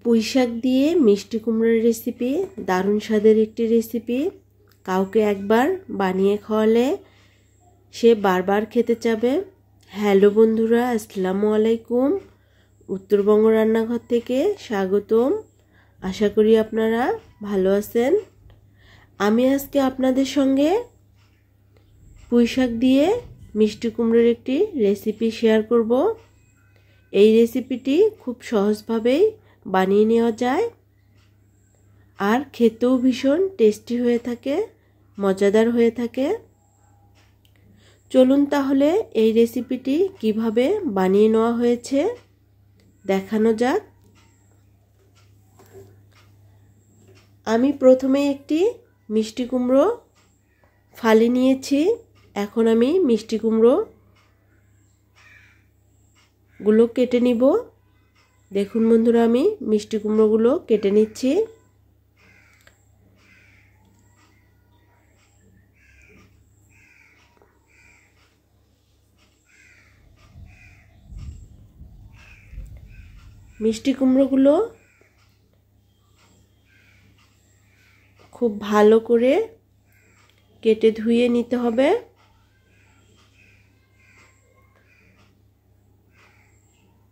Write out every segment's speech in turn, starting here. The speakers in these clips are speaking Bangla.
পুঁইশাক দিয়ে মিষ্টি কুমড়োর রেসিপি দারুণ স্বাদের একটি রেসিপি। কাউকে একবার বানিয়ে খাওয়ালে সে বারবার খেতে চাবে। হ্যালো বন্ধুরা, আসসালামু আলাইকুম। উত্তরবঙ্গ রান্নাঘর থেকে স্বাগতম। আশা করি আপনারা ভালো আছেন। আমি আজকে আপনাদের সঙ্গে পুঁইশাক দিয়ে মিষ্টি কুমড়োর একটি রেসিপি শেয়ার করব। এই রেসিপিটি খুব সহজভাবেই বানিয়ে নেওয়া যায় আর খেতেও ভীষণ টেস্টি হয়ে থাকে, মজাদার হয়ে থাকে। চলুন তাহলে এই রেসিপিটি কিভাবে বানিয়ে নেওয়া হয়েছে দেখানো যাক। আমি প্রথমে একটি মিষ্টি কুমড়ো ফালি নিয়েছি। এখন আমি মিষ্টি কুমড়ো গুলো কেটে নিব। দেখুন বন্ধুরা, আমি মিষ্টি কুমড়োগুলো কেটে নিচ্ছি। মিষ্টি কুমড়োগুলো খুব ভালো করে কেটে ধুয়ে নিতে হবে।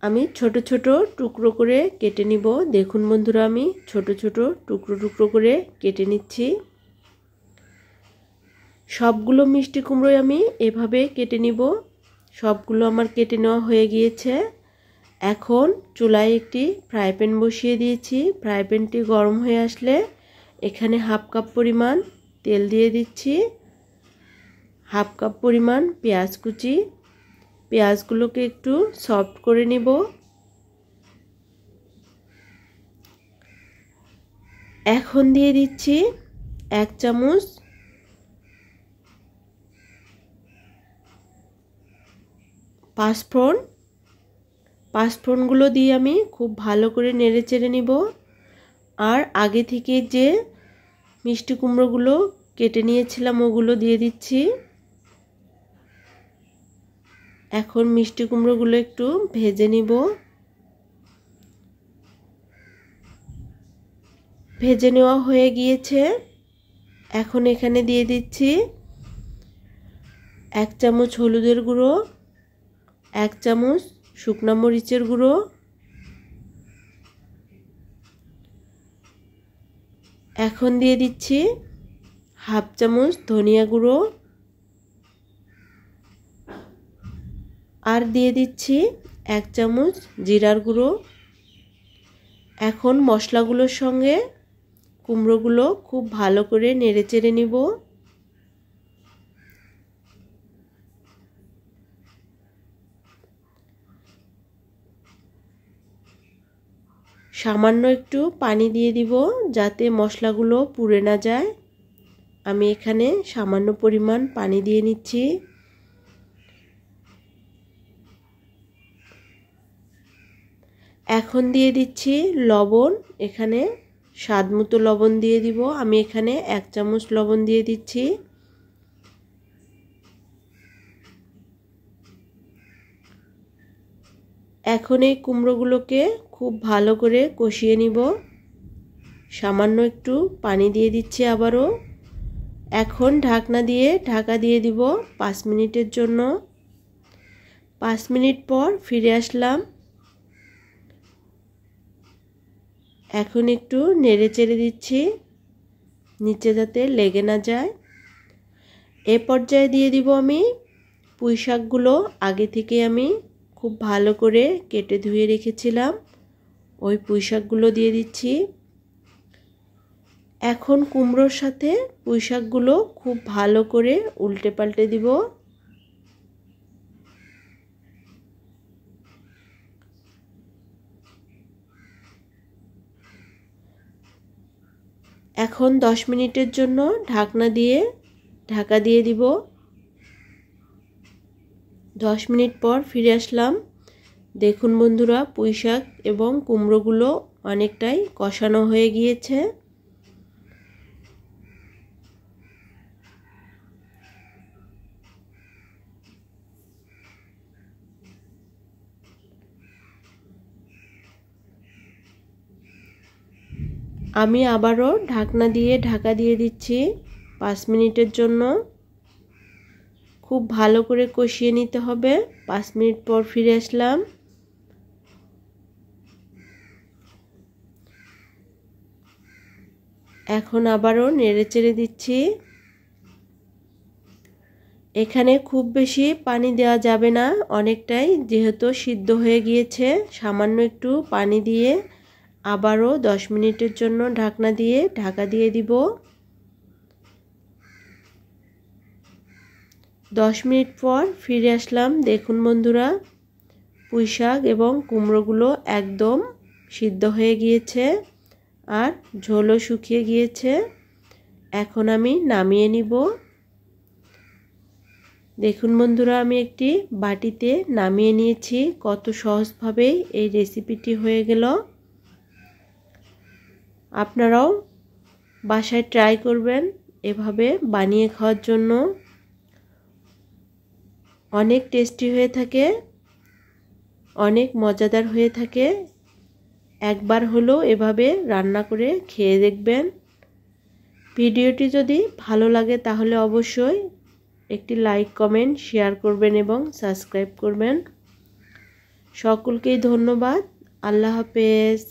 আমি ছোট ছোট টুকরো করে কেটে নিব। দেখুন বন্ধুরা, আমি ছোট ছোট টুকরো টুকরো করে কেটে নিচ্ছি। সবগুলো মিষ্টি কুমড়োই আমি এভাবে কেটে নিব। সবগুলো আমার কেটে নেওয়া হয়ে গিয়েছে। এখন চুলায় একটি ফ্রাই প্যান বসিয়ে দিয়েছি। ফ্রাই প্যানটি গরম হয়ে আসলে এখানে হাফ কাপ পরিমাণ তেল দিয়ে দিচ্ছি। হাফ কাপ পরিমাণ পেঁয়াজ কুচি। পেঁয়াজগুলোকে একটু সফট করে নিব। এখন দিয়ে দিচ্ছি 1 চামচ পাঁচফোড়ন। পাঁচফোড়নগুলো দিয়ে আমি খুব ভালো করে নেড়ে চেড়ে নিব। আর আগে থেকে যে মিষ্টি কুমড়োগুলো কেটে নিয়েছিলাম ওগুলো দিয়ে দিচ্ছি। এখন মিষ্টি কুমড়োগুলো একটু ভেজে নিব। ভেজে নেওয়া হয়ে গিয়েছে। এখন এখানে দিয়ে দিচ্ছি 1 চামচ হলুদের গুঁড়ো, 1 চামচ শুকনো মরিচের গুঁড়ো, এখন দিয়ে দিচ্ছি হাফ চামচ ধনিয়া গুঁড়ো, আর দিয়ে দিচ্ছি 1 চামচ জিরার গুঁড়ো। এখন মশলাগুলোর সঙ্গে কুমড়োগুলো খুব ভালো করে নেড়ে চেড়ে নিব। সামান্য একটু পানি দিয়ে দিব যাতে মশলাগুলো পুড়ে না যায়। আমি এখানে সামান্য পরিমাণ পানি দিয়ে নিচ্ছি। এখন দিয়ে দিচ্ছি লবণ। এখানে স্বাদ মতো লবণ দিয়ে দিব। আমি এখানে 1 চামচ লবণ দিয়ে দিচ্ছি। এখন এই কুমড়োগুলোকে খুব ভালো করে কষিয়ে নিব। সামান্য একটু পানি দিয়ে দিচ্ছি আবারও। এখন ঢাকনা দিয়ে ঢাকা দিয়ে দিব 5 মিনিটের জন্য। 5 মিনিট পর ফিরে আসলাম। এখন একটু নেড়ে চেড়ে দিচ্ছি নিচে যাতে লেগে না যায়। এ পর্যায়ে দিয়ে দিব আমি পুঁইশাকগুলো। আগে থেকে আমি খুব ভালো করে কেটে ধুয়ে রেখেছিলাম, ওই পুঁইশাকগুলো দিয়ে দিচ্ছি। এখন কুমড়োর সাথে পুঁইশাকগুলো খুব ভালো করে উল্টে পাল্টে দিব। এখন 10 মিনিটের জন্য ঢাকনা দিয়ে ঢাকা দিয়ে দিব। 10 মিনিট পর ফিরে আসলাম। দেখুন বন্ধুরা, পুঁইশাক এবং কুমড়োগুলো অনেকটাই কষানো হয়ে গিয়েছে। আমি আবারও ঢাকনা দিয়ে ঢাকা দিয়ে দিচ্ছি 5 মিনিটের জন্য। খুব ভালো করে কষিয়ে নিতে হবে। 5 মিনিট পর ফিরে আসলাম। এখন আবারও নেড়েচেড়ে দিচ্ছি। এখানে খুব বেশি পানি দেওয়া যাবে না, অনেকটাই যেহেতু সিদ্ধ হয়ে গিয়েছে। সামান্য একটু পানি দিয়ে আবারও 10 মিনিটের জন্য ঢাকনা দিয়ে ঢাকা দিয়ে দিব। 10 মিনিট পর ফিরে আসলাম। দেখুন বন্ধুরা, পুঁইশাক এবং কুমড়োগুলো একদম সিদ্ধ হয়ে গিয়েছে আর ঝোলও শুকিয়ে গিয়েছে। এখন আমি নামিয়ে নিব। দেখুন বন্ধুরা, আমি একটি বাটিতে নামিয়ে নিয়েছি। কত সহজভাবে এই রেসিপিটি হয়ে গেল। আপনারাও বাসায় ট্রাই করবেন এভাবে বানিয়ে খাওয়ার জন্য। অনেক টেস্টি হয়ে থাকে, অনেক মজাদার হয়ে থাকে। একবার হলেও এভাবে রান্না করে খেয়ে দেখবেন। ভিডিওটি যদি ভালো লাগে তাহলে অবশ্যই একটি লাইক, কমেন্ট, শেয়ার করবেন এবং সাবস্ক্রাইব করবেন। সকলকেই ধন্যবাদ। আল্লাহ হাফেজ।